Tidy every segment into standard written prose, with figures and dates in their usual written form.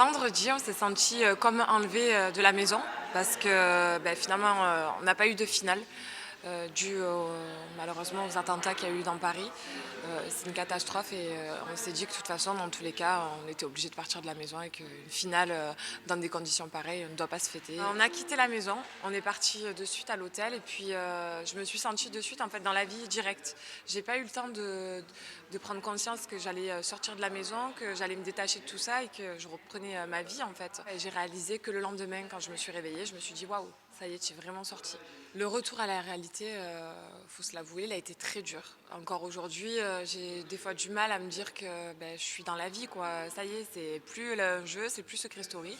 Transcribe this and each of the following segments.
Vendredi, on s'est senti comme enlevé de la maison parce que finalement, on n'a pas eu de finale malheureusement aux attentats qu'il y a eu dans Paris. C'est une catastrophe et on s'est dit que de toute façon, dans tous les cas, on était obligé de partir de la maison et qu'une finale dans des conditions pareilles ne doit pas se fêter. On a quitté la maison, on est parti de suite à l'hôtel et puis je me suis sentie de suite en fait dans la vie directe. J'ai pas eu le temps de prendre conscience que j'allais sortir de la maison, que j'allais me détacher de tout ça et que je reprenais ma vie en fait. Et j'ai réalisé que le lendemain, quand je me suis réveillée, je me suis dit waouh, ça y est, tu es vraiment sortie. Le retour à la réalité, faut se l'avouer, il a été très dur. Encore aujourd'hui, j'ai des fois du mal à me dire que je suis dans la vie, quoi. Ça y est, c'est plus le jeu, c'est plus Secret Story.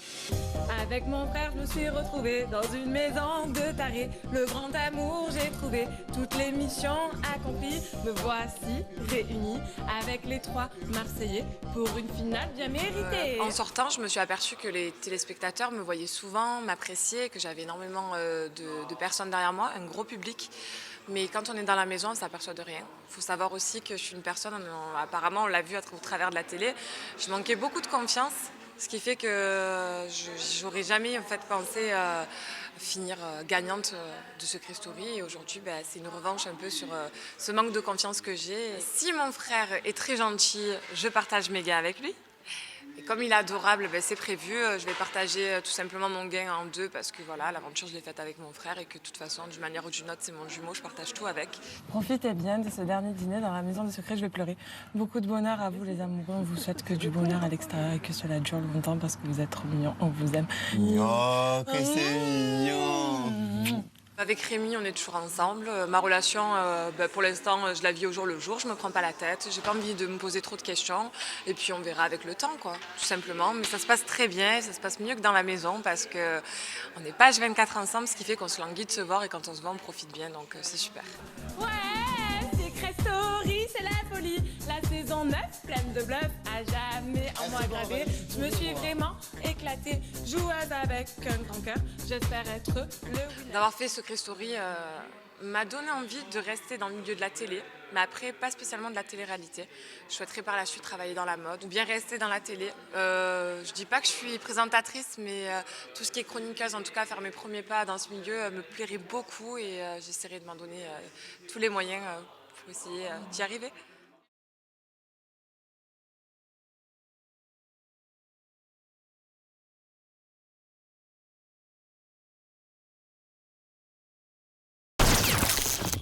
Avec mon frère, je me suis retrouvée dans une maison de tarés. Le grand amour, j'ai trouvé toutes les missions accomplies. Me voici réunie avec les 3 Marseillais pour une finale bien méritée. En sortant, je me suis aperçue que les téléspectateurs me voyaient souvent, m'appréciaient, que j'avais énormément de personnes derrière moi, un gros public. Mais quand on est dans la maison, on ne s'aperçoit de rien. Il faut savoir aussi que je suis une personne, apparemment on l'a vu au travers de la télé, je manquais beaucoup de confiance. Ce qui fait que j'aurais jamais en fait pensé finir gagnante de Secret Story. Et aujourd'hui, c'est une revanche un peu sur ce manque de confiance que j'ai. Si mon frère est très gentil, je partage mes gains avec lui. Et comme il est adorable, c'est prévu. Je vais partager tout simplement mon gain en 2 parce que voilà, l'aventure je l'ai faite avec mon frère et que de toute façon, d'une manière ou d'une autre, c'est mon jumeau, je partage tout avec. Profitez bien de ce dernier dîner dans la maison des secrets, je vais pleurer. Beaucoup de bonheur à vous les amoureux, on vous souhaite que du bonheur à l'extérieur et que cela dure longtemps parce que vous êtes trop mignons, on vous aime. Oh, que c'est mignon. Avec Rémi, on est toujours ensemble. Ma relation, pour l'instant, je la vis au jour le jour. Je me prends pas la tête. J'ai pas envie de me poser trop de questions. Et puis on verra avec le temps, quoi, tout simplement. Mais ça se passe très bien. Ça se passe mieux que dans la maison parce que on n'est pas H24 ensemble, ce qui fait qu'on se languit de se voir et quand on se voit, on profite bien. Donc c'est super. Ouais, Secret Story, c'est la folie. La saison 9, pleine de bluff, à jamais en moi gravé. Je me suis vraiment éclatée, joueuse avec un grand cœur. J'espère être le winner. D'avoir fait Secret Story m'a donné envie de rester dans le milieu de la télé, mais après pas spécialement de la télé-réalité. Je souhaiterais par la suite travailler dans la mode ou bien rester dans la télé. Je dis pas que je suis présentatrice, mais tout ce qui est chroniqueuse, en tout cas faire mes premiers pas dans ce milieu me plairait beaucoup et j'essaierai de m'en donner tous les moyens pour essayer d'y arriver.